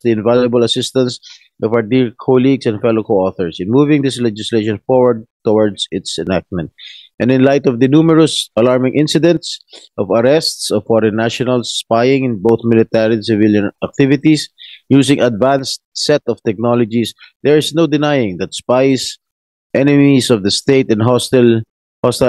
the invaluable assistance of our dear colleagues and fellow co-authors in moving this legislation forward towards its enactment. And in light of the numerous alarming incidents of arrests of foreign nationals spying in both military and civilian activities using advanced set of technologies, there is no denying that spies, enemies of the state, and hostile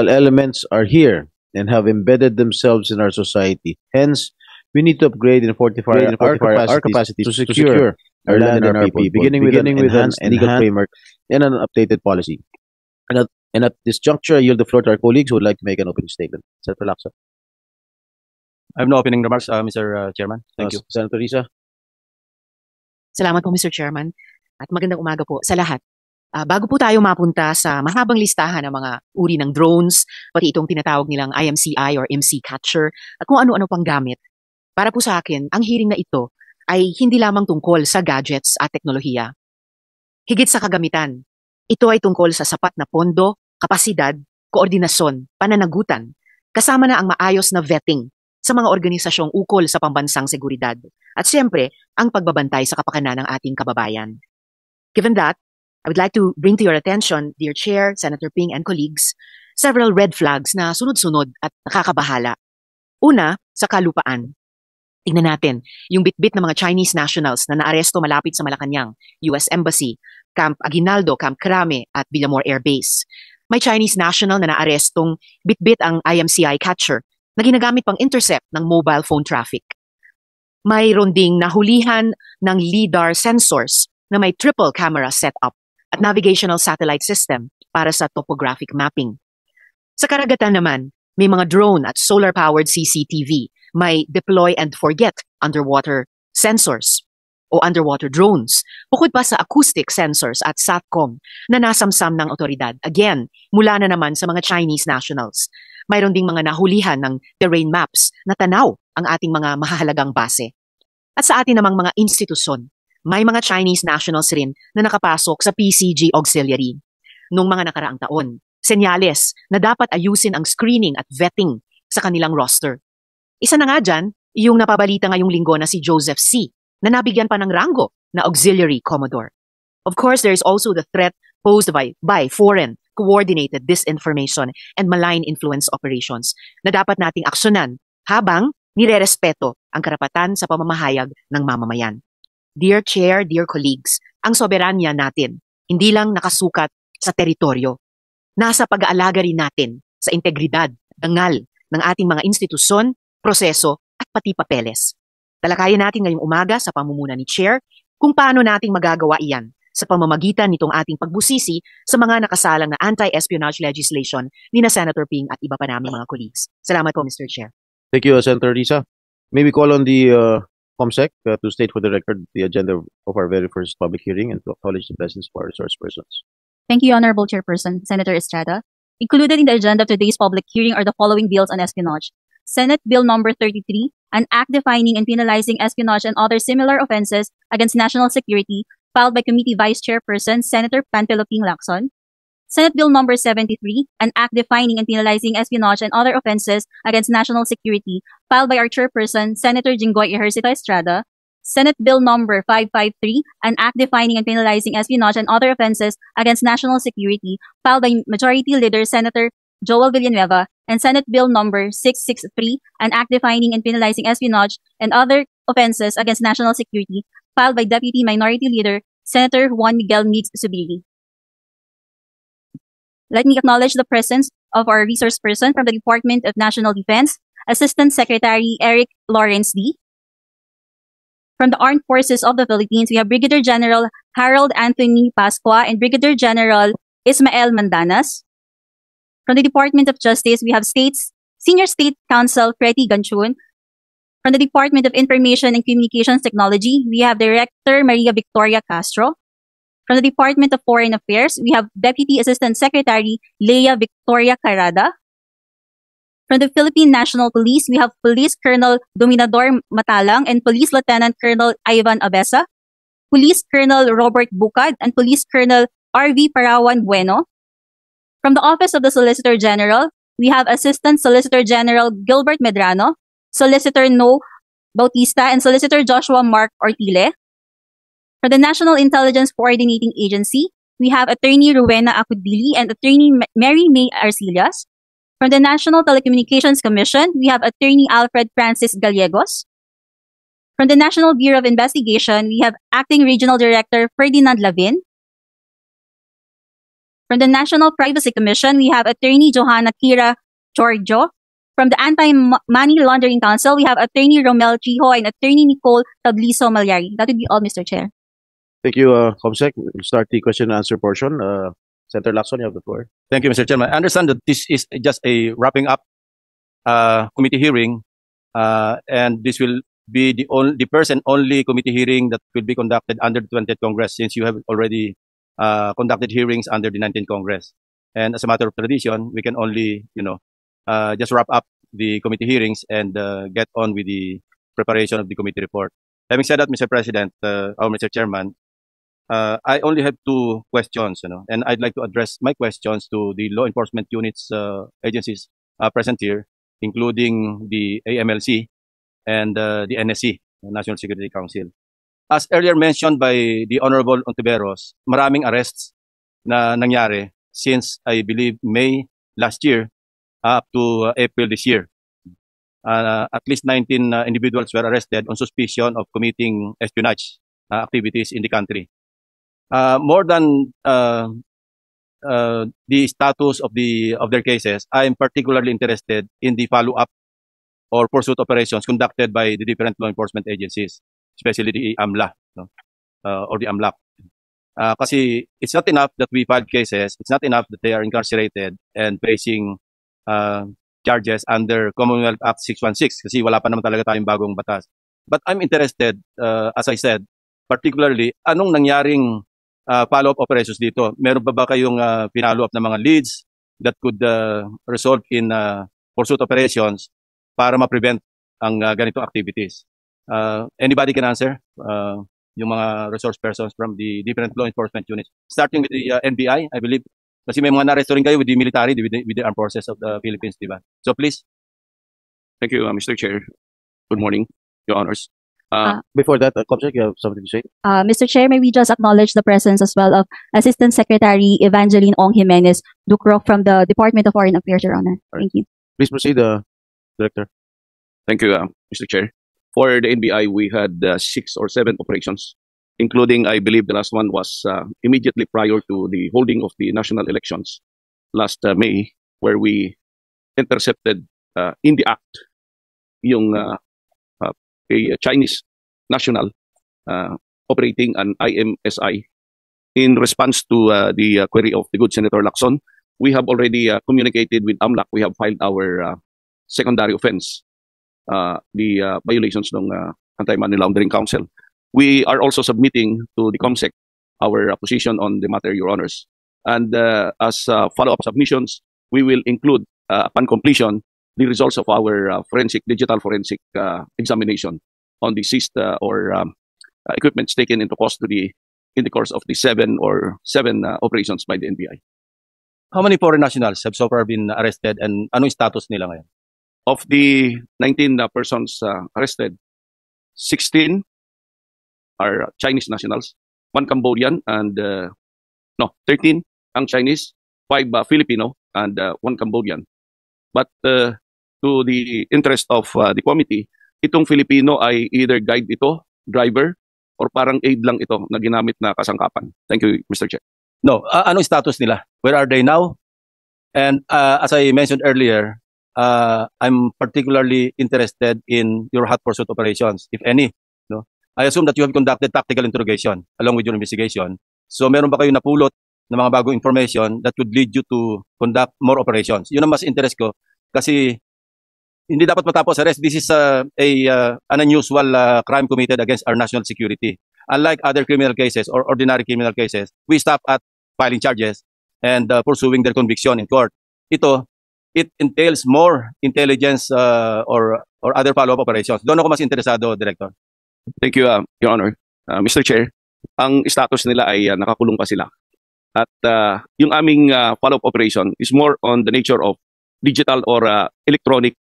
elements are here and have embedded themselves in our society. Hence, we need to upgrade and fortify our capacities to secure our land and our people, beginning with an enhanced legal framework and an updated policy. And at this juncture, I yield the floor to our colleagues who would like to make an opening statement. Senator Lacson. I have no opening remarks, Mr. Chairman. Thank you. Senator Risa. Salamat po, Mr. Chairman. At magandang umaga po sa lahat. Bago po tayo mapunta sa mahabang listahan ng mga uri ng drones, pati itong tinatawag nilang IMCI or MC Catcher, at kung ano-ano pang gamit, para po sa akin, ang hearing na ito ay hindi lamang tungkol sa gadgets at teknolohiya. Higit sa kagamitan, ito ay tungkol sa sapat na pondo, kapasidad, koordinasyon, pananagutan, kasama na ang maayos na vetting sa mga organisasyong ukol sa pambansang seguridad, at siyempre, ang pagbabantay sa kapakanan ng ating kababayan. Given that, I would like to bring to your attention, dear Chair, Senator Ping, and colleagues, several red flags na sunod-sunod at nakakabahala. Una, sa kalupaan. Tingnan natin, yung bitbit ng mga Chinese nationals na naaresto malapit sa Malacanang, US Embassy, Camp Aguinaldo, Camp Crame, at Villamor Air Base. May Chinese national na naarestong bitbit ang IMCI Catcher na ginagamit pang intercept ng mobile phone traffic. Mayroon ding nahulihan ng LIDAR sensors na may triple camera setup at navigational satellite system para sa topographic mapping. Sa karagatan naman, may mga drone at solar-powered CCTV, may deploy and forget underwater sensors o underwater drones, bukod pa sa acoustic sensors at SATCOM na nasamsam ng otoridad. Again, mula na naman sa mga Chinese nationals. Mayroon ding mga nahulihan ng terrain maps na tanaw ang ating mga mahahalagang base. At sa atin namang mga institusyon, may mga Chinese nationals rin na nakapasok sa PCG Auxiliary. Noong mga nakaraang taon, senyales na dapat ayusin ang screening at vetting sa kanilang roster. Isa na nga dyan, yung napabalita ngayong linggo na si Joseph C. na nabigyan pa ng rango na Auxiliary Commodore. Of course, there is also the threat posed by foreign coordinated disinformation and malign influence operations na dapat nating aksyonan habang nirerespeto ang karapatan sa pamamahayag ng mamamayan. Dear Chair, dear colleagues, ang soberanya natin hindi lang nakasukat sa teritoryo. Nasa pag-aalaga rin natin sa integridad, dangal ng ating mga institusyon, proseso at pati papeles. Talakayan natin ngayong umaga sa pamumuno ni Chair kung paano nating magagawa iyan sa pamamagitan nitong ating pagbusisi sa mga nakasalang na anti-espionage legislation ni na Senator Ping at iba pa naming mga colleagues. Salamat po, Mr. Chair. Thank you, Senator Risa. May we call on the COMSEC to state for the record the agenda of our very first public hearing and to acknowledge the presence of our resource persons. Thank you, Honorable Chairperson, Senator Estrada. Included in the agenda of today's public hearing are the following bills on espionage. Senate Bill Number 33, an act defining and penalizing espionage and other similar offenses against national security, filed by Committee Vice Chairperson Senator Panfilo Ping Lacson. Senate Bill Number 73, an act defining and penalizing espionage and other offenses against national security, filed by our Chairperson Senator Jinggoy Ejercito Estrada. Senate Bill Number 553, an act defining and penalizing espionage and other offenses against national security, filed by Majority Leader Senator Joel Villanueva. And Senate Bill Number 663, an act defining and penalizing espionage and other offenses against national security, filed by Deputy Minority Leader Senator Juan Miguel Mix Zubiri. Let me acknowledge the presence of our resource person from the Department of National Defense, Assistant Secretary Eric Lawrence D. From the Armed Forces of the Philippines, we have Brigadier General Harold Anthony Pascua and Brigadier General Ismael Mandanas. From the Department of Justice, we have Senior State Counsel Freddy Ganchun. From the Department of Information and Communications Technology, we have Director Maria Victoria Castro. From the Department of Foreign Affairs, we have Deputy Assistant Secretary Leia Victoria Carada. From the Philippine National Police, we have Police Colonel Dominador Matalang and Police Lieutenant Colonel Ivan Abesa, Police Colonel Robert Bukad, and Police Colonel R.V. Parawan Bueno. From the Office of the Solicitor General, we have Assistant Solicitor General Gilbert Medrano, Solicitor No Bautista, and Solicitor Joshua Mark Ortile. From the National Intelligence Coordinating Agency, we have Attorney Rowena Acudili and Attorney Mary May Arcillas. From the National Telecommunications Commission, we have Attorney Alfred Francis Gallegos. From the National Bureau of Investigation, we have Acting Regional Director Ferdinand Lavin. From the National Privacy Commission, we have Attorney Johanna Kira Giorgio. From the Anti-Money Laundering Council, we have Attorney Romel Chiho and Attorney Nicole Tabliso Malyari. That would be all, Mr. Chair. Thank you, Comsec. We'll start the question and answer portion. Senator Lacson, you have the floor. Thank you, Mr. Chairman. I understand that this is just a wrapping up committee hearing, and this will be the first and only committee hearing that will be conducted under the 20th Congress, since you have already conducted hearings under the 19th Congress. And as a matter of tradition, we can only, just wrap up the committee hearings and get on with the preparation of the committee report. Having said that, Mr. President, or Mr. Chairman, I only have two questions, and I'd like to address my questions to the law enforcement units, agencies present here, including the AMLC and the NSC, National Security Council. As earlier mentioned by the Honorable Ontiveros, maraming arrests na nangyari since, I believe, May last year up to April this year. At least 19 individuals were arrested on suspicion of committing espionage activities in the country. More than the status of their cases, I am particularly interested in the follow-up or pursuit operations conducted by the different law enforcement agencies, especially the AMLA, or the AMLAC. Kasi it's not enough that we filed cases, it's not enough that they are incarcerated and facing charges under Commonwealth Act 616 kasi wala pa naman talaga tayong bagong batas. But I'm interested, as I said, particularly, anong nangyaring follow-up operations dito? Meron pa ba kayong pinalo-up na mga leads that could result in pursuit operations para ma-prevent ang ganitong activities? Anybody can answer? Yung mga resource persons from the different law enforcement units. Starting with the NBI, I believe. Kasi may mga na-arresto rin kayo with the military, with the armed forces of the Philippines, di ba? So please. Thank you, Mr. Chair. Good morning, Your Honors. Before that, Comsec, you have something to say? Mr. Chair, may we just acknowledge the presence as well of Assistant Secretary Evangeline Ong Jimenez Ducro from the Department of Foreign Affairs, Your Honor. Thank you. Please proceed, Director. Thank you, Mr. Chair. For the NBI, we had 6 or 7 operations, including, I believe, the last one was immediately prior to the holding of the national elections last May, where we intercepted in the act yung a Chinese national operating an IMSI. In response to the query of the good Senator Lacson, we have already communicated with AMLAC. We have filed our secondary offense, the violations ng Anti-Money Laundering Council. We are also submitting to the COMSEC our position on the matter, Your Honors. And as follow-up submissions, we will include, upon completion, the results of our digital forensic examination on the seized or equipments taken into custody in the course of the 7 operations by the NBI. How many foreign nationals have so far been arrested and anong status nila ngayon? Of the 19 persons arrested, 16 are Chinese nationals, 1 Cambodian, and 13 ang Chinese, 5 Filipino, and 1 Cambodian. But to the interest of the committee, itong Filipino ay either guide ito, driver, or parang aid lang ito na ginamit na kasangkapan. Thank you, Mr. Chair. No, anong status nila? Where are they now? And as I mentioned earlier, I'm particularly interested in your hot pursuit operations, if any. No, I assume that you have conducted tactical interrogation along with your investigation. So meron ba kayo napulot ng mga bagong information that would lead you to conduct more operations? Yun ang mas interest ko kasi hindi dapat matapos arrest. This is an unusual crime committed against our national security. Unlike other criminal cases or ordinary criminal cases, we stop at filing charges and pursuing their conviction in court. It entails more intelligence or other follow-up operations. Doon ako mas interesado, Director. Thank you, Your Honor. Mr. Chair, ang status nila ay nakakulong pa sila. At yung aming follow-up operation is more on the nature of digital or electronic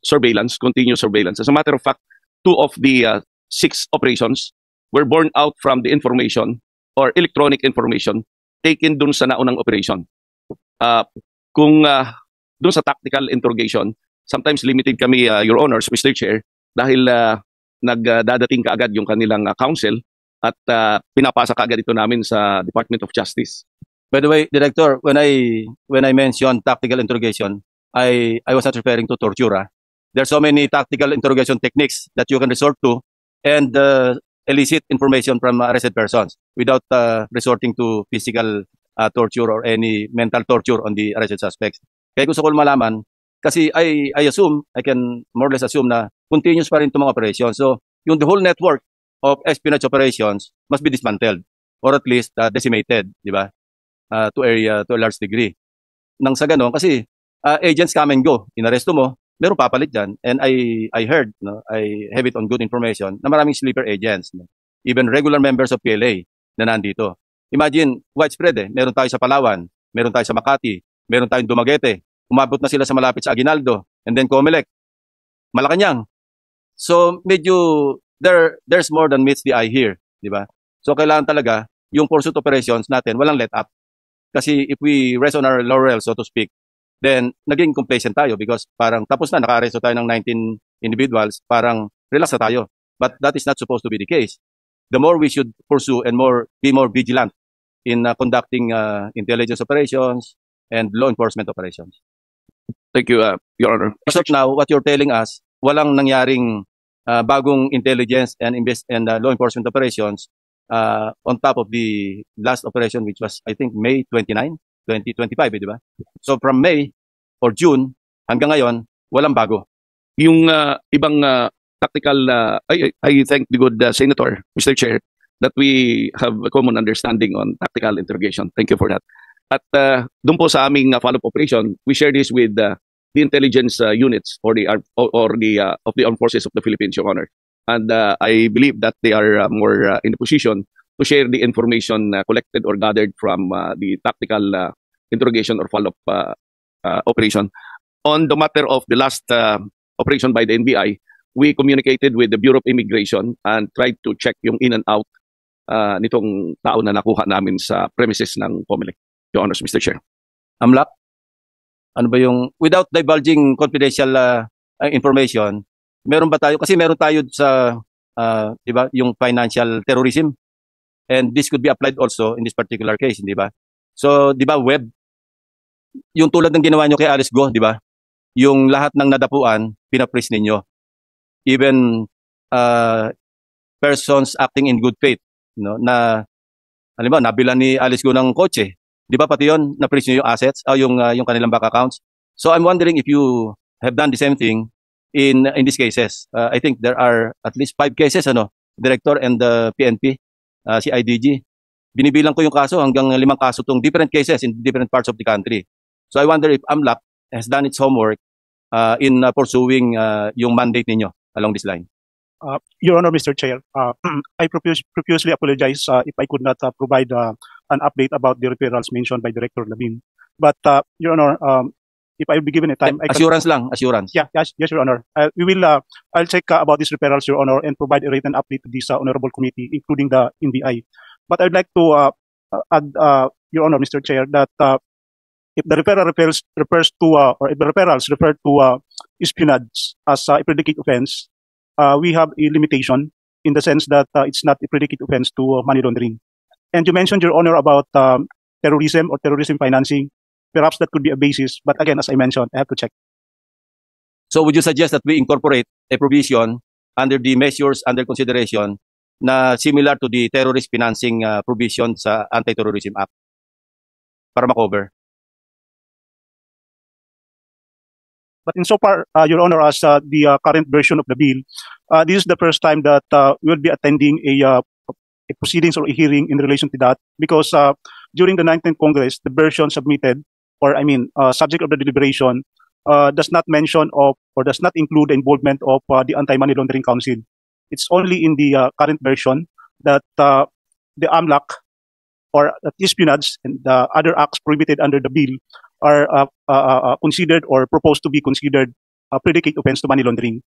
surveillance, continuous surveillance. As a matter of fact, 2 of the 6 operations were born out from the information or electronic information taken dun sa naunang operation. Kung dun sa tactical interrogation, sometimes limited kami, Your Honors, Mr. Chair, dahil nagdadating kaagad yung kanilang counsel at pinapasa kaagad ito namin sa Department of Justice. By the way, Director, when I mentioned tactical interrogation, I was not referring to torture. There are so many tactical interrogation techniques that you can resort to and elicit information from arrested persons without resorting to physical torture or any mental torture on the arrested suspects. Kaya gusto ko malaman, kasi I assume, I can more or less assume na continuous pa rin itong mga operations. So, yung the whole network of espionage operations must be dismantled or at least decimated, di ba? To a large degree. Nang sa ganon, kasi agents come and go. Inaresto mo, meron papalit dyan. And I heard, no, I have it on good information, na maraming sleeper agents. No? Even regular members of PLA na nandito. Imagine, widespread eh. Meron tayo sa Palawan, meron tayo sa Makati, meron tayong Dumaguete. Umabot na sila sa malapit sa Aguinaldo, and then Comelec, Malacanang. So, medyo, there's more than meets the eye here. Di ba? So, kailangan talaga, yung pursuit operations natin, walang let up. Kasi if we rest on our laurels, so to speak, then naging complacent tayo because parang tapos na, naka-arresto tayo ng 19 individuals, parang relax na tayo. But that is not supposed to be the case. The more we should pursue and be more vigilant in conducting intelligence operations and law enforcement operations. Thank you, Your Honor. As of now, what you're telling us, walang nangyaring bagong intelligence and law enforcement operations on top of the last operation, which was, I think, May 29, 2025, di ba? So from May or June hanggang ngayon, walang bago. Yung ibang tactical, I thank the good Senator, Mr. Chair, that we have a common understanding on tactical interrogation. Thank you for that. At doon po sa aming follow-up operation, we share this with the intelligence units of the armed forces of the Philippines, Your Honor. And I believe that they are more in a position to share the information collected or gathered from the tactical interrogation or follow-up operation. On the matter of the last operation by the NBI, we communicated with the Bureau of Immigration and tried to check yung in and out nitong tao na nakuha namin sa premises ng Comelec. Your Honors, Mr. Chair. Amlak, ano ba yung, without divulging confidential information, meron ba tayo, kasi meron tayo sa, di ba, yung financial terrorism. And this could be applied also in this particular case, di ba? So, di ba, web, yung tulad ng ginawa nyo kay Alice Go, di ba? Yung lahat ng nadapuan, pinapris ninyo. Even persons acting in good faith, no, na, alam mo, nabila ni Alice Go ng kotse. Di ba pati yun, na-freeze nyo yung assets, yung kanilang bank accounts. So I'm wondering if you have done the same thing in these cases. I think there are at least 5 cases, Director and the PNP, si IDG. Binibilang ko yung kaso, hanggang 5 kaso tong different cases in different parts of the country. So I wonder if AMLAC has done its homework in pursuing yung mandate ninyo along this line. Your Honor, Mr. Chair, I profusely apologize if I could not provide an update about the referrals mentioned by Director Labin. But, Your Honor, if I will be given a time, assurance lang, assurance. Yeah, yes, Your Honor. I'll check about these referrals, Your Honor, and provide a written update to this honorable committee, including the NBI. But I'd like to add, Your Honor, Mr. Chair, that if the referral refers to, or if the referrals refer to espionage as a predicate offense, we have a limitation in the sense that it's not a predicate offense to money laundering. And you mentioned, Your Honor, about terrorism or terrorism financing. Perhaps that could be a basis. But again, as I mentioned, I have to check. So would you suggest that we incorporate a provision under the measures under consideration na similar to the terrorist financing provision sa Anti-Terrorism Act para makover? But insofar, Your Honor, as the current version of the bill, this is the first time that we will be attending a proceedings or a hearing in relation to that, because during the 19th Congress, the version submitted, or subject of the deliberation, does not mention of or does not include the involvement of the Anti-Money Laundering Council. It's only in the current version that the AMLAC or espionage and the other acts prohibited under the bill are considered or proposed to be considered a predicate offense to money laundering.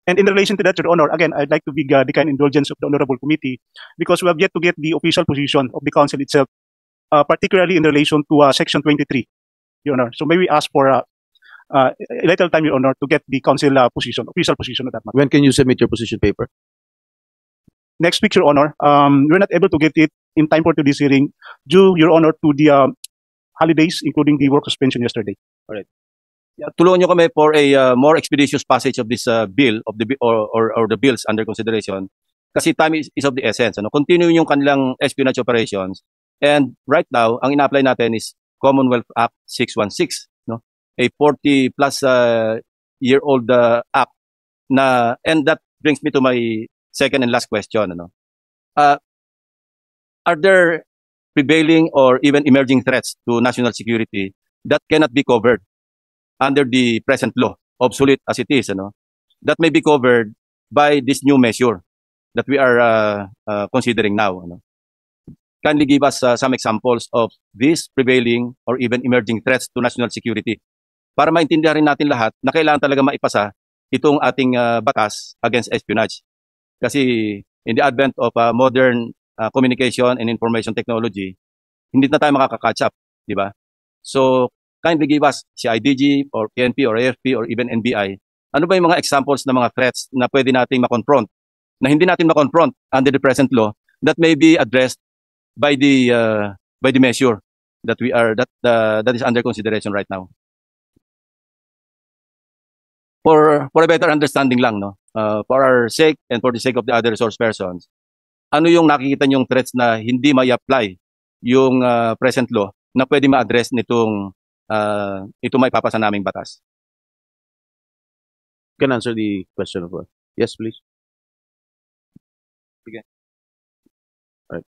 And in relation to that, Your Honor, again, I'd like to beg the kind indulgence of the Honorable Committee because we have yet to get the official position of the Council itself, particularly in relation to Section 23, Your Honor. So may we ask for a little time, Your Honor, to get the Council position, official position of that matter. When can you submit your position paper? Next week, Your Honor, we're not able to get it in time for today's hearing due, Your Honor, to the holidays, including the work suspension yesterday. Yeah, tulungan nyo kami for a more expeditious passage of this bill of the or the bills under consideration kasi time is of the essence. Ano? Continue yung kanilang espionage operations and right now ang ina-apply natin is Commonwealth Act 616, no? A 40 plus year old act na, and that brings me to my second and last question. Ano? Are there prevailing or even emerging threats to national security that cannot be covered under the present law, obsolete as it is, that may be covered by this new measure that we are considering now? Kindly give us some examples of these prevailing or even emerging threats to national security para maintindihan rin natin lahat na kailangan talaga maipasa itong ating batas against espionage. Kasi in the advent of modern communication and information technology, hindi na tayo makaka-catch up, di ba? So, kindly give us CIDG or PNP or AFP or even NBI. Ano ba yung mga examples ng mga threats na pwede nating makonfront, na hindi natin makonfront under the present law that may be addressed by the measure that we are that is under consideration right now. For a better understanding lang, no, for our sake and for the sake of the other resource persons, ano yung nakikita niyong threats na hindi may apply yung present law na pwede ma-address nitong ito may papasa naming batas? You can answer the question of yes, please. Sige. All right.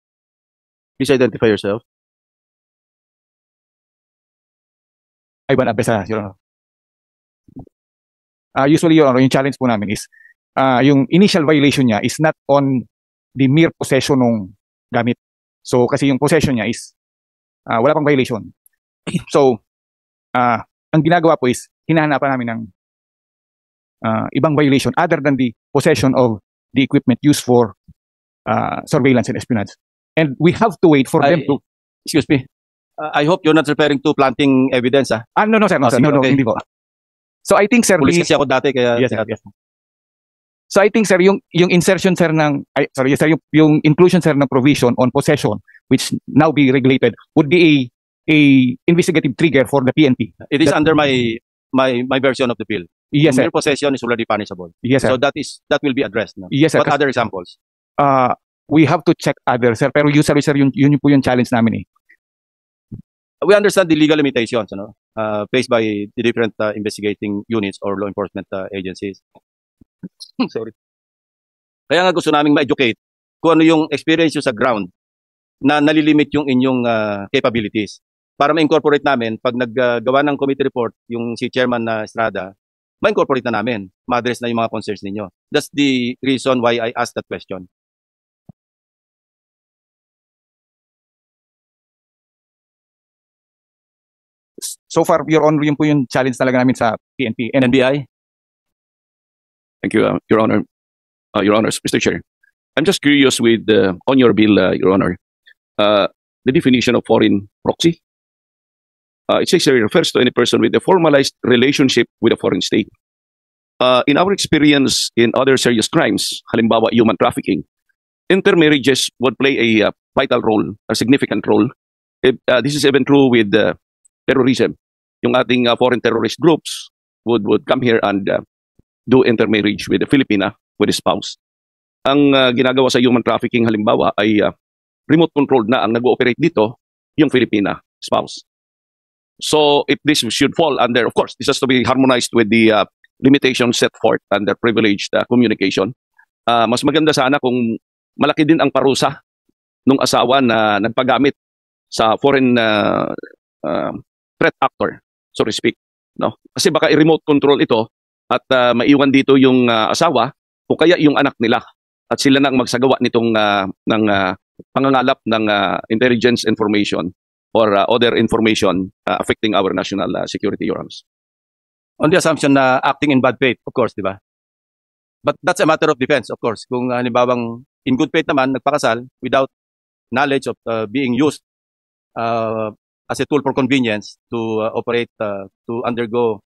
Please identify yourself. Ivan Abesa, Your Honor. Usually, Your Honor, yung challenge po namin is yung initial violation niya is not on the mere possession ng gamit. So, kasi yung possession niya is wala pang violation. So, ang ginagawa po is hinahanapan namin ng ibang violation other than the possession of the equipment used for surveillance and espionage. And we have to wait for them to... Excuse me. I hope you're not referring to planting evidence, ah? No, sir. No, Oh, sir. sige, No, okay. hindi po. So, I think, sir... Police kasi ako dati, kaya... Yes, sir. Yes. So, I think, sir, yung insertion, sir, yung inclusion, sir, ng provision on possession, which now be regulated, would be a investigative trigger for the PNP. It is under my version of the bill. Yes, sir. Mere possession is already punishable. Yes, sir. So that will be addressed. No? Yes, sir. What other examples? We have to check other, sir. Pero usually, sir, yun po yung challenge namin eh. We understand the legal limitations faced by the different investigating units or law enforcement agencies. Sorry. Kaya nga gusto naming ma-educate kung ano yung experience nyo sa ground na nalilimit yung inyong capabilities. Para ma-incorporate namin, pag naggawa ng committee report, yung si Chairman na Estrada, ma-incorporate na namin, ma-address na yung mga concerns ninyo. That's the reason why I asked that question. So far, Your Honor, yun po yung challenge talaga namin sa PNP. And NBI? Thank you, Your Honor. Your Honors, Mr. Chair. I'm just curious with on your bill, Your Honor, the definition of foreign proxy. It says here, it refers to any person with a formalized relationship with a foreign state. In our experience in other serious crimes, halimbawa human trafficking, intermarriages would play a vital role, a significant role. This is even true with terrorism. Yung ating foreign terrorist groups would come here and do intermarriage with a Filipina, with a spouse. Ang ginagawa sa human trafficking halimbawa ay remote controlled na ang nag-ooperate dito, yung Filipina spouse. So if this should fall under, of course, this has to be harmonized with the limitations set forth under privileged communication. Mas maganda sana kung malaki din ang parusa ng asawa na nagpagamit sa foreign threat actor, so to speak. No? Kasi baka i-remote control ito at maiwan dito yung asawa o kaya yung anak nila. At sila nang magsagawa nitong ng pangangalap ng intelligence information or other information affecting our national security, Your Honor. On the assumption na acting in bad faith, of course, di ba? But that's a matter of defense, of course. Kung halimbawang in good faith naman, nagpakasal without knowledge of being used as a tool for convenience to operate, to undergo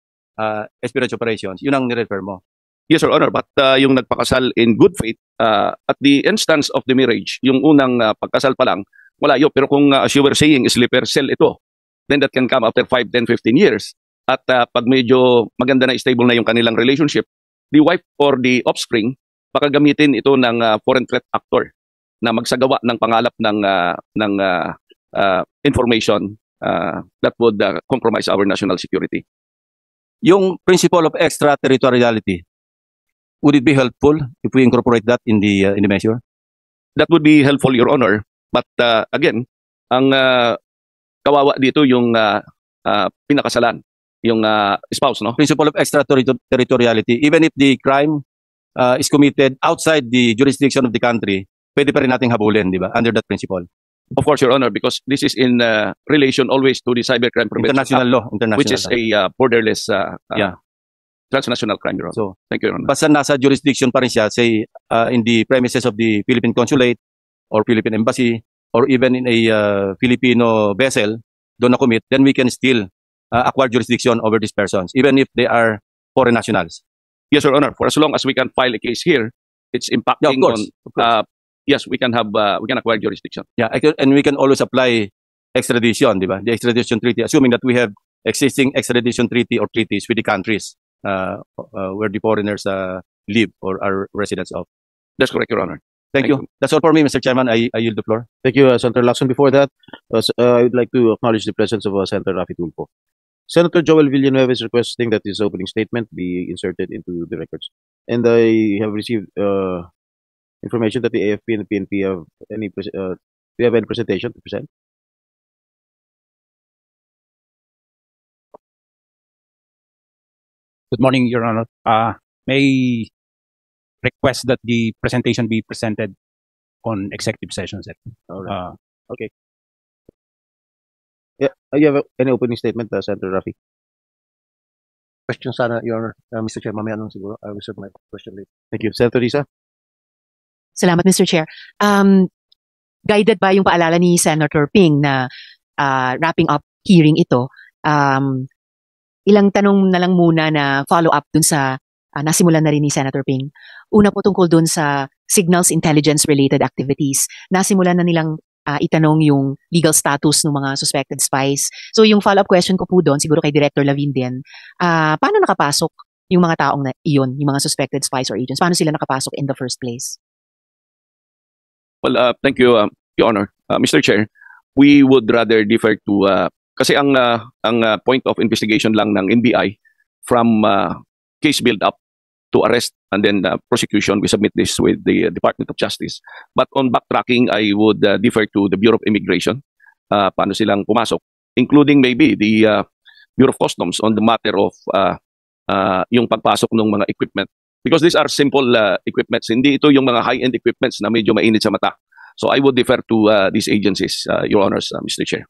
espionage operations, yun ang nirefer mo. Yes, Your Honor, but yung nagpakasal in good faith, at the instance of the marriage, yung unang pagkasal pa lang, wala yun. Pero kung, as you were saying, sleeper cell ito, then that can come after 5, 10, 15 years. At pag medyo maganda na, stable na yung kanilang relationship, the wife or the offspring, baka gamitin ito ng foreign threat actor na magsagawa ng pangalap ng information that would compromise our national security. Yung principle of extraterritoriality, would it be helpful if we incorporate that in the measure? That would be helpful, Your Honor. But again, ang kawawa dito yung pinakasalan, yung spouse, no? Principle of extraterritoriality, even if the crime is committed outside the jurisdiction of the country, pwede pa rin nating habulin, di ba? Under that principle. Of course, Your Honor, because this is in relation always to the Cybercrime Prevention International Act, law. International which is law. a borderless Yeah. transnational crime, Your Honor. So, Thank you, Your Honor. basta nasa jurisdiction pa rin siya, say, in the premises of the Philippine Consulate or Philippine Embassy or even in a Filipino vessel, doon na commit, then we can still acquire jurisdiction over these persons, even if they are foreign nationals. Yes, Your Honor. For as long as we can file a case here, it's impacting Yeah, of course. yes, we can acquire jurisdiction. Yeah, and we can always apply extradition, di ba? The extradition treaty, assuming that we have existing extradition treaty or treaties with the countries where the foreigners live or are residents of. That's correct, Your Honor. Thank you. That's all for me, Mr. Chairman. I yield the floor. Thank you, Senator Lacson. Before that, I would like to acknowledge the presence of Senator Rafi Tulfo. Senator Joel Villanueva is requesting that his opening statement be inserted into the records. And I have received information that the AFP and the PNP have do you have any presentation to present? Good morning, Your Honor. May request that the presentation be presented on executive session, sir. All right. Okay. Yeah, you have any opening statement, Senator Rafi? Question sana, Your Honor. Mr. Chair, mamaya nung siguro. I will reserve my question later. Thank you. Senator Risa? Salamat, Mr. Chair. Guided ba yung paalala ni Senator Ping na wrapping up hearing ito, ilang tanong na lang muna na follow-up dun sa nasimulan na rin ni Senator Ping. Una po tungkol dun sa signals intelligence-related activities. Nasimulan na nilang itanong yung legal status ng mga suspected spies. So yung follow-up question ko po doon, siguro kay Director Lavin din, paano nakapasok yung mga taong na iyon, yung mga suspected spies or agents? Paano sila nakapasok in the first place? Well, thank you, Your Honor. Mr. Chair, we would rather defer to kasi ang point of investigation lang ng NBI from case build-up to arrest and then prosecution, we submit this with the Department of Justice. But on backtracking, I would defer to the Bureau of Immigration, paano silang pumasok, including maybe the Bureau of Customs on the matter of yung pagpasok ng mga equipment. Because these are simple equipments. Hindi ito yung mga high-end equipments na medyo mainit sa mata. So I would defer to these agencies, Your Honors, Mr. Chair.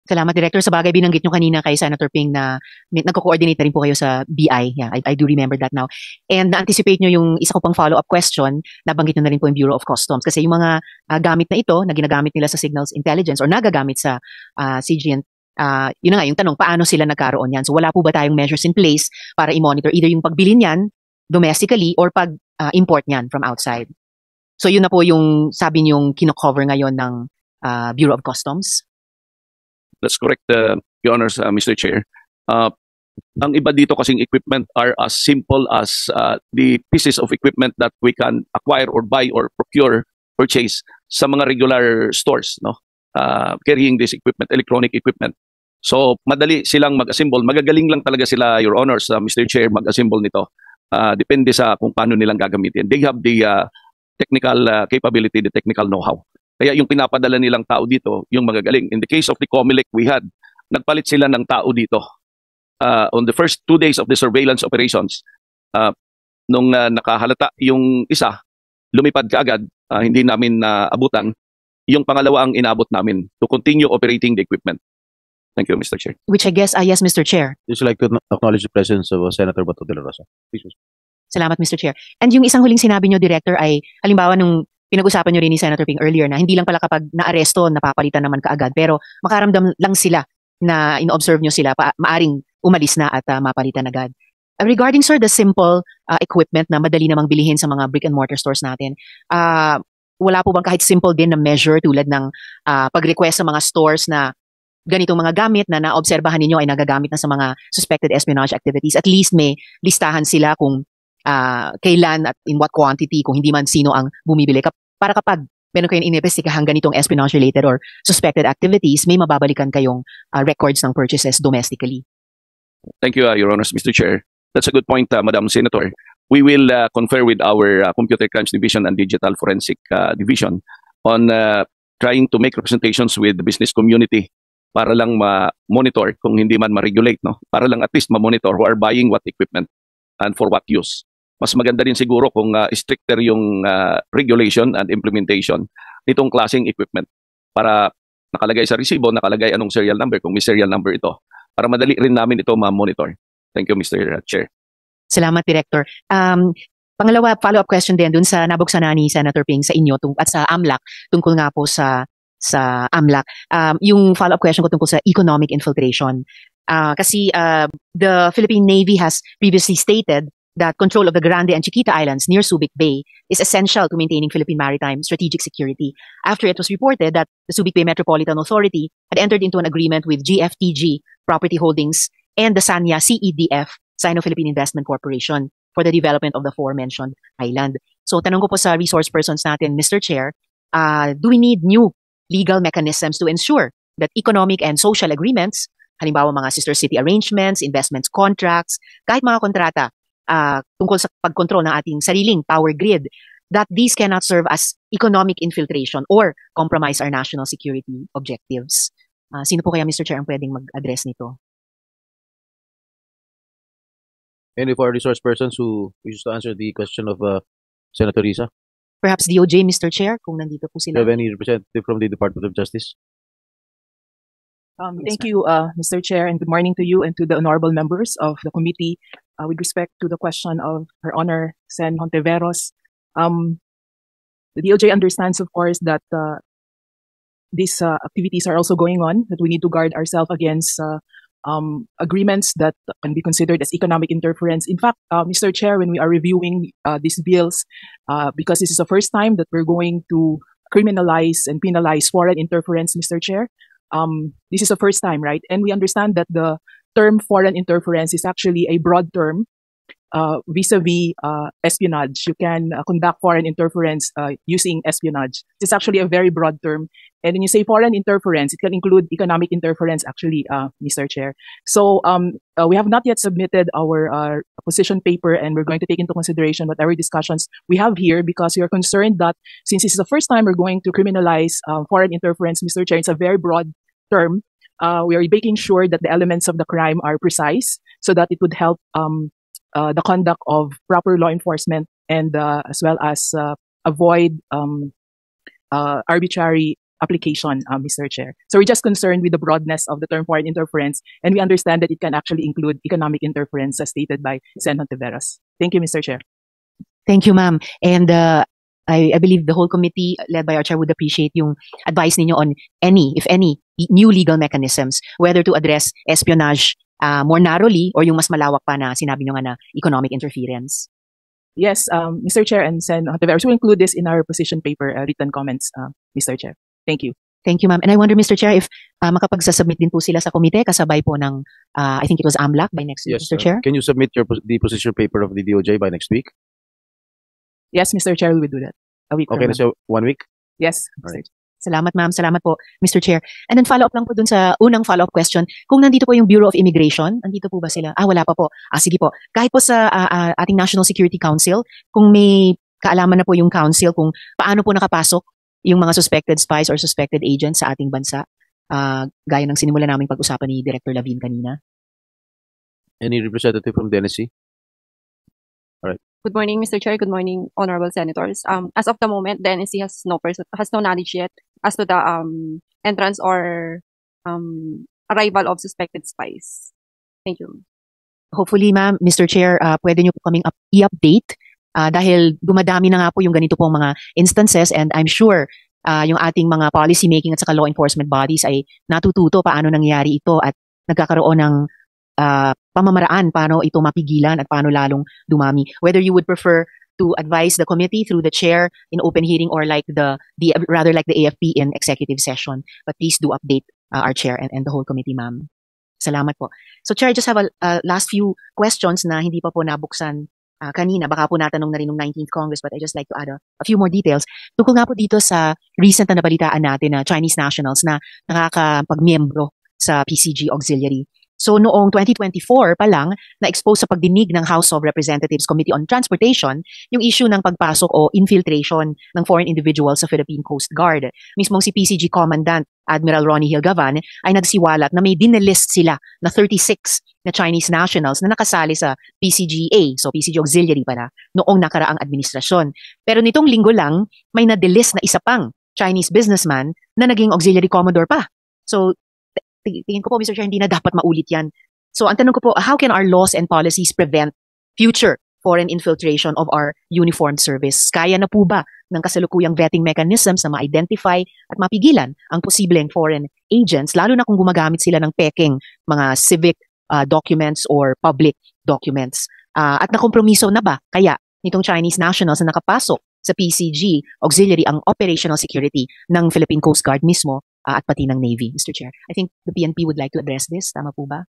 Salamat, Director. Sa bagay, binanggit nyo kanina kay Senator Ping na nagko-coordinate na rin po kayo sa BI. Yeah, I do remember that now. And na-anticipate nyo yung isa ko pang follow-up question, nabanggit nyo na rin po yung Bureau of Customs. Kasi yung mga gamit na ito, na ginagamit nila sa signals intelligence or nagagamit sa CGN, yun na nga, yung tanong, paano sila nagkaroon yan? So wala po ba tayong measures in place para i-monitor either yung pagbili niyan domestically or pag-import niyan from outside? So yun na po yung sabi niyong kino-cover ngayon ng Bureau of Customs? That's correct, Your Honors, Mr. Chair. Ang iba dito kasing equipment are as simple as the pieces of equipment that we can acquire or buy or purchase sa mga regular stores, no? Carrying this equipment, electronic equipment. So, madali silang mag-assemble. Magagaling lang talaga sila, Your Honors, Mr. Chair, mag-assemble nito. Depende sa kung paano nilang gagamitin. They have the technical capability, the technical know-how. Kaya yung pinapadala nilang tao dito, yung magagaling. In the case of the COMELEC we had, nagpalit sila ng tao dito. On the first 2 days of the surveillance operations, nung nakahalata yung isa, lumipad kaagad, hindi namin naabutan. Yung pangalawa ang inabot namin to continue operating the equipment. Thank you, Mr. Chair. Which I guess, yes, Mr. Chair. Just like to acknowledge the presence of Senator Bato de la Rosa. Please. Salamat, Mr. Chair. And yung isang huling sinabi nyo, Director, ay halimbawa nung pinag-usapan nyo rin ni Senator Ping earlier na hindi lang pala kapag na-aresto, napapalitan naman kaagad, pero makaramdam lang sila na in-observe nyo sila, maaring umalis na at mapalitan agad. Regarding, sir, the simple equipment na madali namang bilihin sa mga brick and mortar stores natin, wala po bang kahit simple din na measure tulad ng pag-request sa mga stores na ganitong mga gamit na naobserbahan ninyo ay nagagamit na sa mga suspected espionage activities? At least may listahan sila kung kailan at in what quantity, kung hindi man sino ang bumibili. Para kapag meron kayong inimbestigahan ganitong espionage-related or suspected activities, may mababalikan kayong records ng purchases domestically. Thank you, Your Honors, Mr. Chair. That's a good point, Madam Senator. We will confer with our Computer Crimes Division and Digital Forensic Division on trying to make representations with the business community para lang ma-monitor kung hindi man ma-regulate, no? Para lang at least ma-monitor who are buying what equipment and for what use. Mas maganda rin siguro kung stricter yung regulation and implementation nitong klaseng equipment para nakalagay sa resibo, nakalagay anong serial number, kung may serial number ito, para madali rin namin ito ma-monitor. Thank you, Mr. Chair. Salamat, Director. Pangalawa, follow-up question din dun sa nabuksan na ni Senator Ping sa inyo at sa AMLAC, tungkol nga po sa AMLAC. Yung follow-up question ko tungkol sa economic infiltration. Kasi the Philippine Navy has previously stated that control of the Grande and Chiquita Islands near Subic Bay is essential to maintaining Philippine maritime strategic security, after it was reported that the Subic Bay Metropolitan Authority had entered into an agreement with GFTG Property Holdings and the Sanya CEDF, Sino-Philippine Investment Corporation, for the development of the aforementioned island. So tanong ko po sa resource persons natin, Mr. Chair, do we need new legal mechanisms to ensure that economic and social agreements, halimbawa mga sister city arrangements, investments contracts, kahit mga kontrata tungkol sa pagkontrol ng ating sariling power grid, that these cannot serve as economic infiltration or compromise our national security objectives? Sino po kaya, Mr. Chair, ang pwedeng mag-address nito? Any of our resource persons who wishes to answer the question of Senator Risa? Perhaps DOJ, Mr. Chair, kung nandito po Do you sila. have any representative from the Department of Justice? Thank you, Mr. Chair, and good morning to you and to the honorable members of the committee. With respect to the question of Her Honor Sen. Hontiveros, the DOJ understands, of course, that these activities are also going on, that we need to guard ourselves against agreements that can be considered as economic interference. In fact, Mr. Chair, when we are reviewing these bills, because this is the first time that we're going to criminalize and penalize foreign interference, Mr. Chair, this is the first time, right? And we understand that the term foreign interference is actually a broad term vis-a-vis espionage. You can conduct foreign interference using espionage. It's actually a very broad term. And when you say foreign interference, it can include economic interference, actually, Mr. Chair. So we have not yet submitted our position paper, and we're going to take into consideration whatever discussions we have here, because we are concerned that since this is the first time we're going to criminalize foreign interference, Mr. Chair, it's a very broad term. We are making sure that the elements of the crime are precise so that it would help the conduct of proper law enforcement, and as well as avoid arbitrary application, Mr. Chair. So we're just concerned with the broadness of the term foreign interference, and we understand that it can actually include economic interference as stated by Sen. Hontiveros. Thank you, Mr. Chair. Thank you, ma'am. And I believe the whole committee, led by our chair, would appreciate yung advice ninyo on any, if any, new legal mechanisms, whether to address espionage more narrowly or yung mas malawak pa na sinabi nyo nga na economic interference. Yes, Mr. Chair and Sen. Hontiveros, we'll include this in our position paper, written comments, Mr. Chair. Thank you. Thank you, ma'am. And I wonder, Mr. Chair, if makapagsasubmit din po sila sa komite kasabay po ng, I think it was AMLAC by next week, Yes, Mr. Chair? Can you submit the position paper of the DOJ by next week? Yes, Mr. Chair, we will do that. A week Okay, from now. so 1 week? Yes, All right. Salamat, ma'am. Salamat po, Mr. Chair. And then follow-up lang po dun sa unang follow-up question. Kung nandito po yung Bureau of Immigration, nandito po ba sila? Wala pa po. Sige po. Kahit po sa ating National Security Council, kung may kaalaman na po yung council kung paano po nakapasok yung mga suspected spies or suspected agents sa ating bansa, gaya ng sinimula naming pag-usapan ni Director Lavin kanina. Any representative from the NSC? Good morning, Mr. Chair. Good morning, honorable senators. As of the moment, the NSC has no knowledge yet as to the entrance or arrival of suspected spies. Thank you. hopefully, ma'am, Mr. Chair, pwede niyo po kaming i-update dahil dumadami na nga po yung ganito pong mga instances and I'm sure yung ating mga policy making at saka law enforcement bodies ay natututo paano nangyari ito at nagkakaroon ng pamamaraan paano ito mapigilan at paano lalong dumami. Whether you would prefer to advise the committee through the chair in open hearing or like rather like the AFP in executive session, but please do update our chair and the whole committee, ma'am. Salamat po. So, Chair, I just have a last few questions na hindi pa po nabuksan kanina. Baka po natanong na rin ng 19th Congress, but I just like to add a few more details. Tungkol nga po dito sa recent na nabalitaan natin na Chinese nationals na nakakapagmiyembro sa PCG Auxiliary. So noong 2024 pa lang, na-expose sa pagdinig ng House of Representatives Committee on Transportation yung issue ng pagpasok o infiltration ng foreign individuals sa Philippine Coast Guard. Mismong si PCG Commandant Admiral Ronnie Hilgavan ay nagsiwalat na may dinelist sila na 36 na Chinese nationals na nakasali sa PCGA, so PCG Auxiliary pala, noong nakaraang administrasyon. Pero nitong linggo lang, may na-delist na isa pang Chinese businessman na naging Auxiliary Commodore pa. So, tingin ko po, Mr. Chair, hindi na dapat maulit yan. So, ang tanong ko po, how can our laws and policies prevent future foreign infiltration of our uniformed service? Kaya na po ba ng kasalukuyang vetting mechanisms na ma-identify at mapigilan ang posibleng foreign agents, lalo na kung gumagamit sila ng peking mga civic documents or public documents? At nakompromiso na ba kaya nitong Chinese nationals na nakapasok sa PCG Auxiliary ang operational security ng Philippine Coast Guard mismo at pati ng Navy, Mr. Chair? I think the PNP would like to address this. Tama po ba?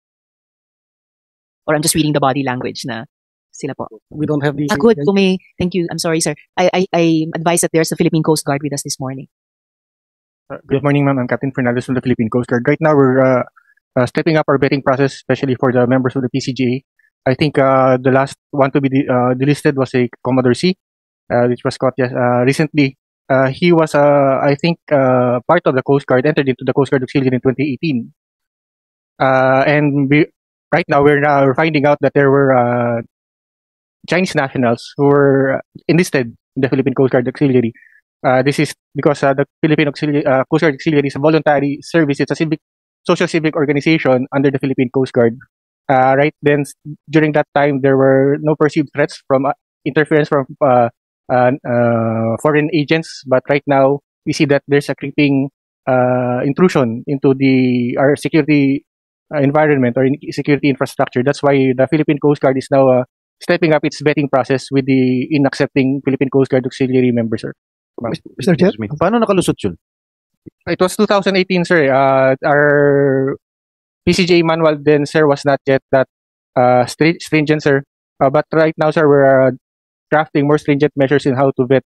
Or I'm just reading the body language na sila po. We don't have the... Good. Thank you. I'm sorry, sir. I advise that there's a Philippine Coast Guard with us this morning. Good morning, ma'am. I'm Captain Fernandez from the Philippine Coast Guard. Right now, we're stepping up our vetting process, especially for the members of the PCGA. I think the last one to be delisted was a Commodore C, which was caught recently. He was, I think, part of the Coast Guard, entered into the Coast Guard Auxiliary in 2018. And right now, we're finding out that there were Chinese nationals who were enlisted in the Philippine Coast Guard Auxiliary. This is because the Philippine Coast Guard Auxiliary is a voluntary service. It's a social civic organization under the Philippine Coast Guard. Right then, during that time, there were no perceived threats from interference from foreign agents, but right now we see that there's a creeping intrusion into our security environment or security infrastructure. That's why the Philippine Coast Guard is now stepping up its vetting process in accepting Philippine Coast Guard Auxiliary members, sir. Mr. Chair? Paano nakalusot yun? It was 2018, sir. Our PCJ manual then, sir, was not yet that stringent, sir. But right now, sir, we're crafting more stringent measures in how to vet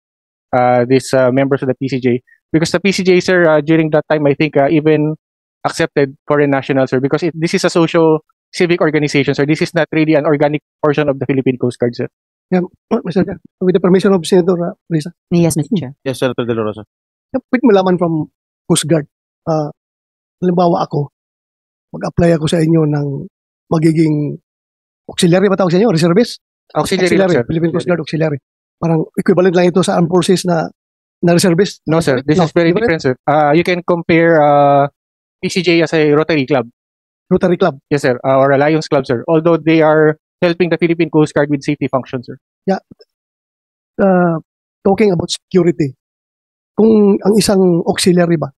these members of the PCJ. Because the PCJ, sir, during that time, I think even accepted foreign nationals, sir, because this is a social civic organization, sir. This is not really an organic portion of the Philippine Coast Guard, sir. Yeah, Mr. Chair, with the permission of Senator Risa. Yes, Mr. Chair. Yes, Senator De La Rosa. Pwede malaman from Coast Guard. Halimbawa ako, mag-apply ako sa inyo ng magiging auxiliary ba tawag sa inyo? Reservist? Auxiliary, sir. Philippine Coast Guard Auxiliary. Parang equivalent lang ito sa armed forces na reservist? No, sir. This is very different, sir. You can compare PCJ as a Rotary Club. Rotary Club? Yes, sir. Or a Lions Club, sir. Although they are helping the Philippine Coast Guard with safety functions, sir. Yeah. Talking about security, kung ang isang auxiliary ba,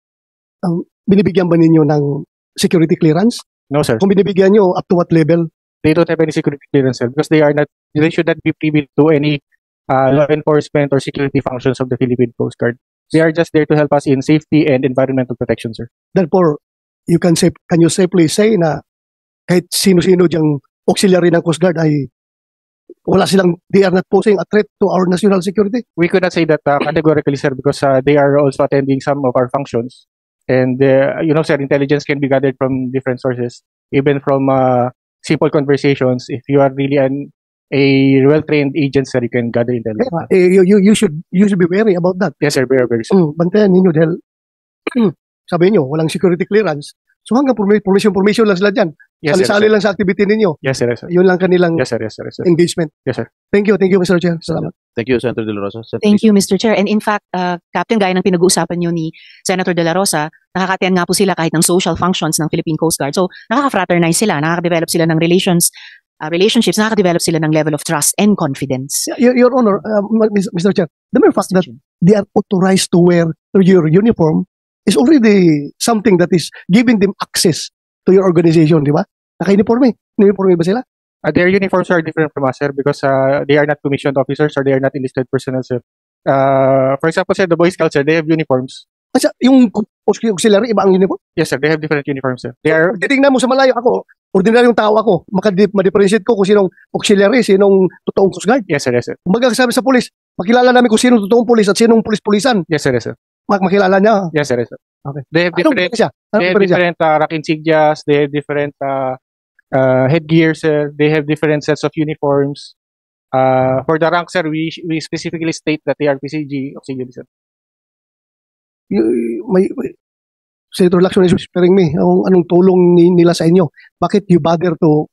binibigyan ba ninyo ng security clearance? No, sir. Kung binibigyan nyo, up to what level? They don't have any security clearance, sir, because they should not be privy to any law enforcement or security functions of the Philippine Coast Guard. They are just there to help us in safety and environmental protection, sir. Therefore, can you safely say na kahit sino-sino diyang auxiliary ng Coast Guard ay they are not posing a threat to our national security? We could not say that categorically, sir, because they are also attending some of our functions. And, sir, intelligence can be gathered from different sources, even from simple conversations. If you are really a well-trained agent, sir, you can gather intelligence. You should be wary about that. Yes, sir, very, very, sir. Bantayan ninyo dahil sabi nyo, walang security clearance. So hanggang formation lang sila dyan. Yes, sali-sali lang sa activity ninyo. Yes, sir. Yes, sir. Yun lang kanilang yes, sir. engagement. Yes, sir. Thank you, Mr. Chair. Salamat. Thank you, Senator De La Rosa. Thank you, Mr. Chair. And in fact, Captain, gaya ng pinag-uusapan nyo ni Senator De La Rosa, nakaka-attend nga po sila kahit ng social functions ng Philippine Coast Guard. So, nakaka-fraternize sila, nakaka-develop sila ng relations relationships, nakaka-develop sila ng level of trust and confidence. Your Honor, Mr. Chair, the mere fact Mr. that Chair. they are authorized to wear your uniform is already something that is giving them access to your organization, di ba? Naka-uniforme. Uniforme ba sila? Their uniforms are different from us, sir, because they are not commissioned officers or they are not enlisted personnel, sir. For example, sir, the Boy Scouts, sir, they have uniforms. Kasi yung auxiliary, iba ang uniform? Yes, sir, they have different uniforms, sir. They are Titingnan mo sa malayo ako, ordinaryong tao ako, ma-differentiate ko kung sinong auxiliary, sinong totoong Coast Guard. yes, sir, yes, sir. Kumbaga sabi sa pulis, makilala namin kung sinong totoong pulis at sinong pulis-pulisan. Yes, sir, yes, sir. Makilala niya. Yes, sir, yes, sir. Okay. They have Anong different diferensya? Anong they have diferensya? different rack insignias, they have different headgear, sir. They have different sets of uniforms. For the rank, sir, we specifically state that they are PCG auxiliary, sir. Senator Lacson is whispering me, anong tulong nila sa inyo? Bakit you bother to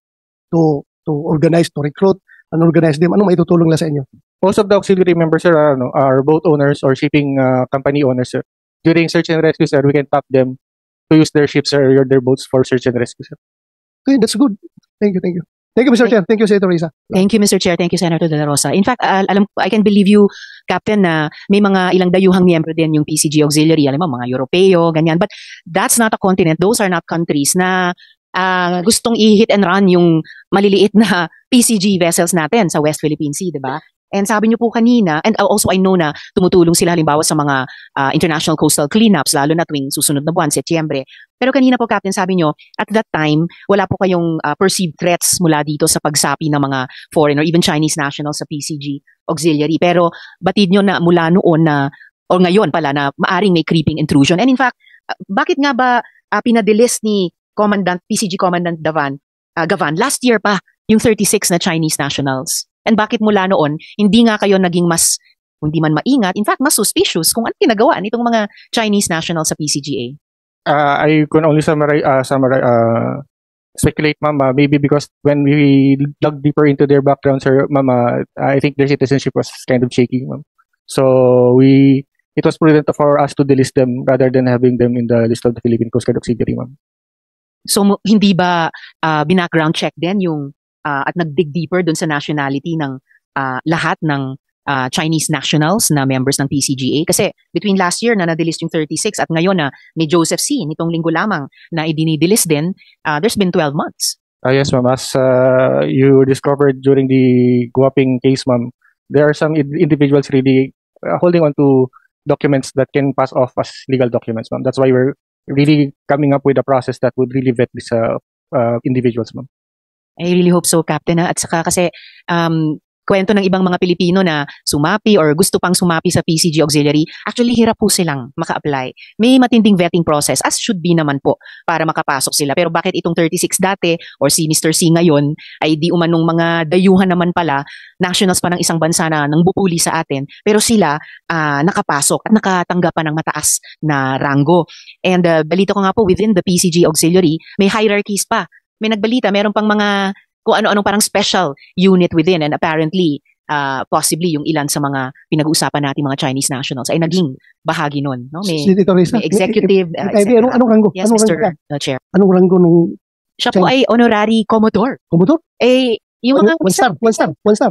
organize, to recruit, and organize them? Anong maitutulong nila sa inyo? Most of the auxiliary members, sir, are boat owners or shipping company owners, sir. During search and rescue, sir, we can tap them to use their ships or their boats for search and rescue, sir. Okay, that's good. Thank you, thank you. Thank you, Mr. Chair. Thank you, Senator Risa. Thank you, Mr. Chair. Thank you, Senator De La Rosa. In fact, I can believe you, Captain, na may mga ilang dayuhang miyembro din yung PCG Auxiliary. Alam mo, mga Europeo, ganyan. But that's not a continent. Those are not countries na gustong i-hit and run yung maliliit na PCG vessels natin sa West Philippine Sea, di ba? And sabi niyo po kanina, and also I know na tumutulong sila halimbawa sa mga international coastal cleanups, lalo na tuwing susunod na buwan, Setyembre. Pero kanina po, Captain, sabi niyo, at that time, wala po kayong perceived threats mula dito sa pagsapi ng mga foreign or even Chinese nationals sa PCG Auxiliary. Pero batid niyo na mula noon na, o ngayon pala, na maaring may creeping intrusion. And in fact, bakit nga ba pinadelis ni PCG Commandant Gavan last year pa yung 36 na Chinese nationals? And bakit mula noon, hindi nga kayo naging mas, hindi man maingat, in fact, mas suspicious kung ano ginagawa nitong mga Chinese nationals sa PCGA? I can only speculate, ma'am, maybe because when we dug deeper into their background, sir, ma'am, I think their citizenship was kind of shaky, ma'am. So it was prudent for us to delist them rather than having them in the list of the Philippine Coast Guard Auxiliary, ma'am. So hindi ba binackground check din yung at nag-dig deeper dun sa nationality ng lahat ng Chinese nationals na members ng PCGA? Kasi between last year na na-delist yung 36 at ngayon na may Joseph C. nitong linggo lamang na idinidelist din, there's been 12 months. Yes, ma'am. As you discovered during the Guaping case, ma'am, there are some individuals really holding on to documents that can pass off as legal documents, ma'am. That's why we're really coming up with a process that would really vet these individuals, ma'am. I really hope so, Captain. At saka kasi kwento ng ibang mga Pilipino na sumapi or gusto pang sumapi sa PCG Auxiliary, actually hirap po silang maka-apply. May matinding vetting process, as should be naman po, para makapasok sila. Pero bakit itong 36 dati or si Mr. C ngayon ay di umanong mga dayuhan naman pala, nationals pa ng isang bansa na nang bupuli sa atin, pero sila nakapasok at nakatanggap pa ng mataas na ranggo. And balita ko nga po, within the PCG Auxiliary, may hierarchies pa. May nagbalita, meron pang mga kung ano-anong parang special unit within, and apparently, possibly yung ilan sa mga pinag-uusapan natin mga Chinese nationals ay naging bahagi nun. No? May executive, anong ranggo? Yes, anong Mr. ranggo? Chair. Anong ranggo nung Siya po ay honorary Commodore. Commodore? Yung One star.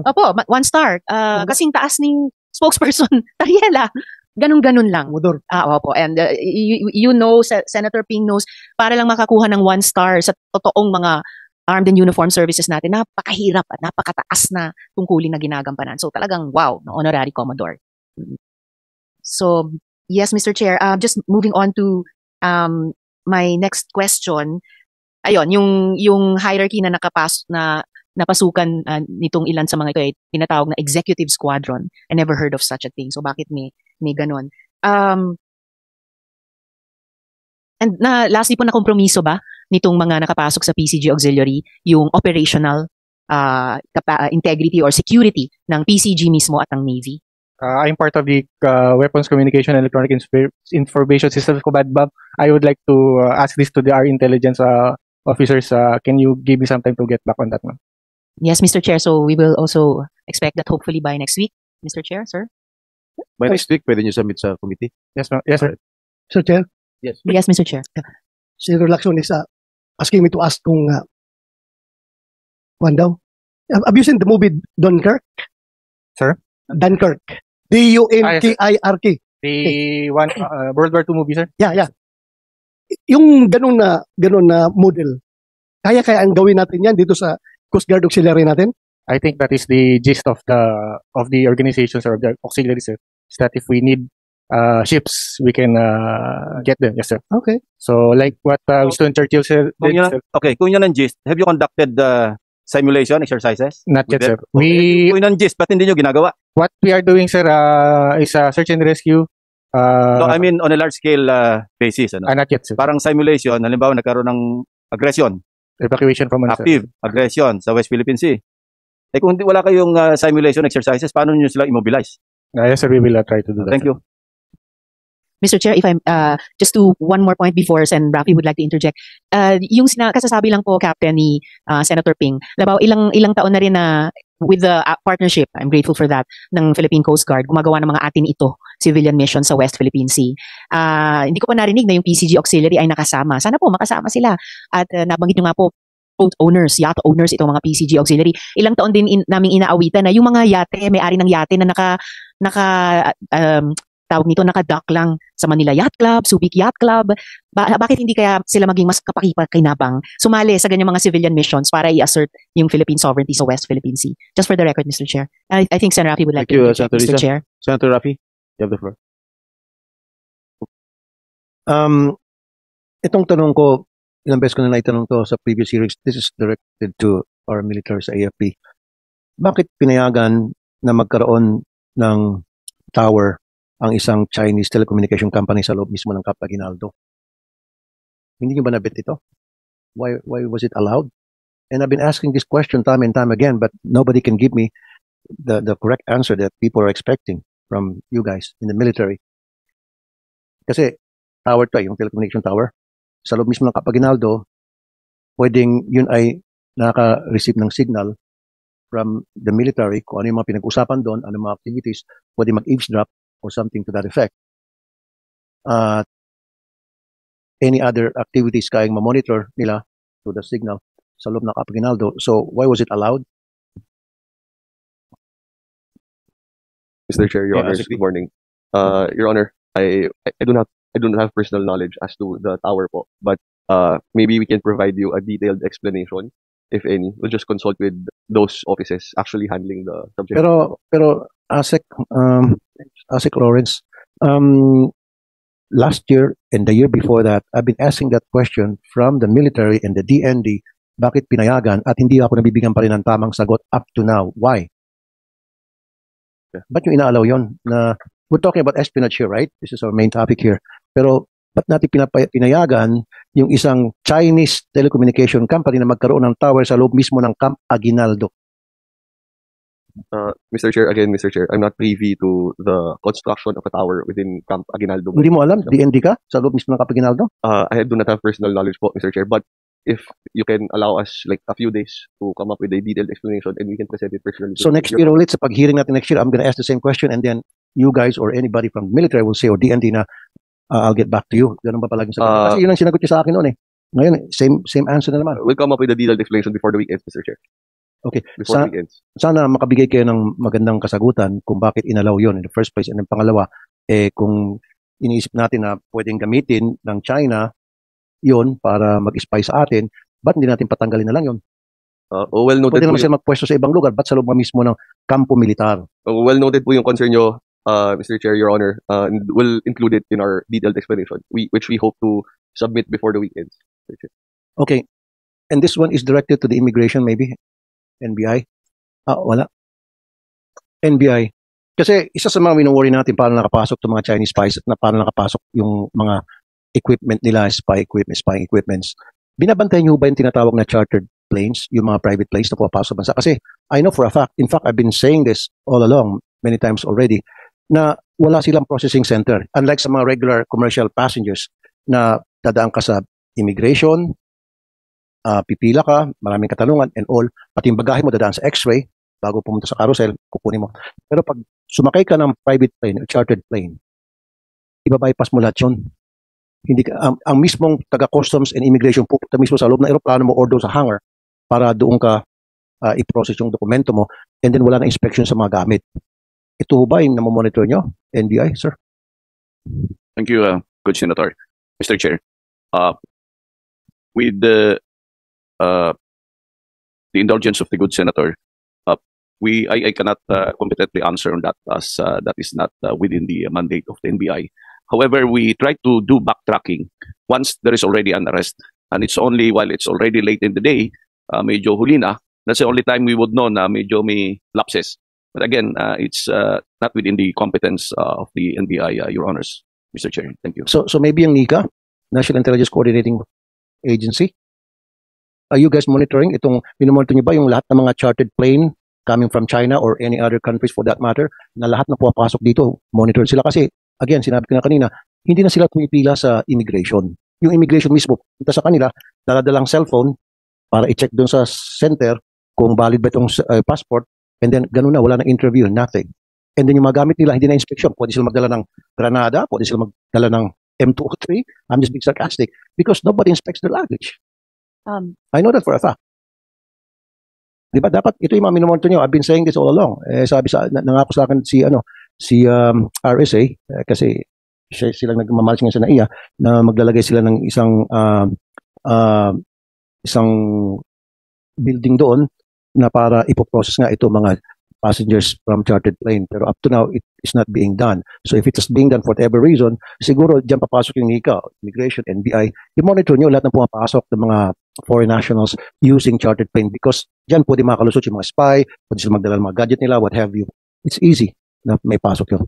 Opo, 1 star. Kasing taas ng spokesperson, Tariela. Ganun-ganun lang. Commodore. Opo. And you know, Senator Ping knows, para lang makakuha ng 1 star sa totoong mga armed and uniformed services natin, napakahirap at napakataas na tungkulin na ginagampanan. So talagang wow, no, honorary Commodore. So, yes, Mr. Chair, just moving on to my next question. Ayun, yung hierarchy na napasukan nitong ilan sa mga ito ay tinatawag na executive squadron. I never heard of such a thing. So bakit may ganon? And lastly po, na kompromiso ba nitong mga nakapasok sa PCG Auxiliary yung operational integrity or security ng PCG mismo at ng Navy? I'm part of the Weapons Communication and Electronic Information Systems Command, ma'am. I would like to ask this to our intelligence officers. Can you give me some time to get back on that, ma'am? Yes, Mr. Chair. So we will also expect that hopefully by next week, Mr. Chair, sir. By next week, pwede nyo submit sa committee? Yes, ma'am. Yes, sir. Sir Chair? Yes. Yes, Mr. Chair. Senator Lacson is asking me to ask kung Have you seen the movie Dunkirk? Sir? Dunkirk. Dunkirk. The one World War II movie, sir? Yeah. Yung ganun na model, kaya ang gawin natin yan dito sa Coast Guard Auxiliary natin? I think that is the gist of the organizations or of the auxiliaries, sir. Is that if we need ships, we can get them. Yes, sir. Okay. So like what Winston Churchill said. Kung yun ang gist, have you conducted the simulation exercises? Not yet, sir. Kung yun ang gist, ba't hindi nyo ginagawa? What we are doing, sir, is search and rescue. No, I mean on a large scale basis. Ano? Not yet, sir. Parang simulation, halimbawa nagkaroon ng aggression. Evacuation from active aggression sa West Philippine Sea. Eh kung wala kayong simulation exercises, paano nyo sila immobilize? Yes, sir, we will try to do that. Thank you. Mr. Chair, if I'm just to one more point before and Rafi would like to interject. Yung kasasabi lang po, Captain, ni Senator Ping, labaw ilang taon na rin na with the partnership, I'm grateful for that, ng Philippine Coast Guard, gumagawa ng mga atin ito civilian mission sa West Philippine Sea. Hindi ko pa narinig na yung PCG Auxiliary ay nakasama. Sana po makasama sila. At nabanggit nyo nga po, boat owners, yacht owners, itong mga PCG Auxiliary. Ilang taon din naming inaawitan na yung mga yate, may-ari ng yate na tawag nito, naka-dock lang sa Manila Yacht Club, Subic Yacht Club. Bakit hindi kaya sila maging mas kapakipakinabang sumali sa ganyang mga civilian missions para i-assert yung Philippine sovereignty sa West Philippine Sea? Just for the record, Mr. Chair. I think Senator Rafi would like to interject, Mr. Chair. Senator Rafi, you have the floor. Itong tanong ko, ilang beses ko na naitanong to sa previous hearings, this is directed to our military sa AFP. Bakit pinayagan na magkaroon ng tower ang isang Chinese telecommunication company sa loob mismo ng Cap Aguinaldo? Hindi nyo ba nabit ito? Why was it allowed? And I've been asking this question time and time again, but nobody can give me the correct answer that people are expecting from you guys in the military. Kasi tower to, yung telecommunication tower, sa loob mismo ng Cap Aguinaldo, pwedeng yun ay nakaka-receive ng signal from the military kung ano yung mga pinag-usapan doon, ano yung mga activities, pwede mag-eavesdrop or something to that effect. Any other activities kayang ma-monitor nila to the signal sa loob ng Cap Aguinaldo. So why was it allowed? Mr. Chair, Your Honor, good morning. Your Honor, I do not have personal knowledge as to the tower po, but maybe we can provide you a detailed explanation, if any. We'll just consult with those offices actually handling the subject. Pero ASEC Lawrence, last year and the year before that, I've been asking that question from the military and the DND, bakit pinayagan at hindi ako nabibigyan pa rin ng tamang sagot up to now? Why? Ba't yung inaalaw yun? We're talking about espionage here, right? This is our main topic here. Pero ba't natin pinayagan yung isang Chinese telecommunication company na magkaroon ng tower sa loob mismo ng Camp Aguinaldo? Mr. Chair, I'm not privy to the construction of a tower within Camp Aguinaldo. Hindi mo alam? DND ka? Sa loob mismo ng Camp Aguinaldo? I do not have personal knowledge po, Mr. Chair, but if you can allow us like a few days to come up with a detailed explanation and we can present it personally. So next year ulit, sa pag-hearing natin next year, I'm gonna ask the same question and then you guys or anybody from military will say, or DND na, I'll get back to you. Ganun ba palaging sagot? Kasi yun ang sinagot niyo sa akin noon eh. Ngayon, same answer na naman. We'll come up with a detailed explanation before the weekends, Mr. Chair. Okay. Before weekends. Sana makabigay kayo ng magandang kasagutan kung bakit inalaw yun in the first place. And then pangalawa, kung iniisip natin na pwedeng gamitin ng China yun para mag-spy sa atin, ba't hindi natin patanggalin na lang yun? Well noted. Pwede naman sila magpwesto sa ibang lugar, ba't sa loob mismo ng kampo militar? Well noted po yung concern nyo, Mr. Chair, Your Honor. We'll include it in our detailed explanation, which we hope to submit before the weekends. Okay. And this one is directed to the immigration, maybe? NBI? Wala. NBI. Kasi isa sa mga wino-worry natin paano nakapasok itong mga Chinese spies at paano nakapasok yung mga equipment nila, spying equipments. Binabantayan niyo ba yung tinatawag na chartered planes, yung mga private planes na pumapasok sa bansa? Kasi I know for a fact, in fact, I've been saying this all along, many times already, na wala silang processing center. Unlike sa mga regular commercial passengers na dadaan ka sa immigration, pipila ka, maraming katanungan and all, pati yung bagahe mo dadaan sa x-ray, bago pumunta sa carousel, kukunin mo. Pero pag sumakay ka ng private plane, chartered plane, ibabypass mo lahat yun. Hindi ang mismong taga-customs and immigration pupunta mismo sa loob ng aeroplano mo or doon sa hangar para doon ka i-process yung dokumento mo, and then wala na inspection sa mga gamit. Ito ba yung namomonitor nyo, NBI, sir? Thank you, good Senator. Mr. Chair, with the indulgence of the good Senator, I cannot competently answer on that, as that is not within the mandate of the NBI. However, we try to do backtracking once there is already an arrest, and it's only while it's already late in the day, medyo huli na, that's the only time we would know na medyo may lapses. But again, it's not within the competence of the NBI, Your Honors, Mr. Chair. Thank you. So maybe yung NICA, National Intelligence Coordinating Agency, are you guys monitoring itong, minomonitor nyo ba yung lahat ng mga chartered plane coming from China or any other countries for that matter, na lahat na pumapasok dito, monitor sila? Kasi, again, sinabi ko na kanina, hindi na sila pumipila sa immigration. Yung immigration mismo, punta sa kanila, daladalang cellphone para i-check doon sa center kung valid ba itong passport, and then ganun na, wala na interview, nothing. And then yung mga gamit nila, hindi na inspection. Pwede sila magdala ng granada, pwede sila magdala ng M203. I'm just being sarcastic because nobody inspects their luggage. I know that for a fact. Diba? Dapat ito yung mga minomonitor nyo. I've been saying this all along. Sabi nangako sa akin si RSA, kasi silang nagmamalas ngayon sa NAIA, na maglalagay sila ng isang building doon na para ipoprocess nga ito mga passengers from chartered plane. Pero up to now, it is not being done. So if it is being done for whatever reason, siguro dyan papasok yung NICA, Immigration, NBI, i-monitor nyo lahat ng pumapasok ng mga foreign nationals using chartered plane, because dyan pwede makalusot yung mga spy, pwede sila magdala ng mga gadget nila, what have you. It's easy na may pasok yun.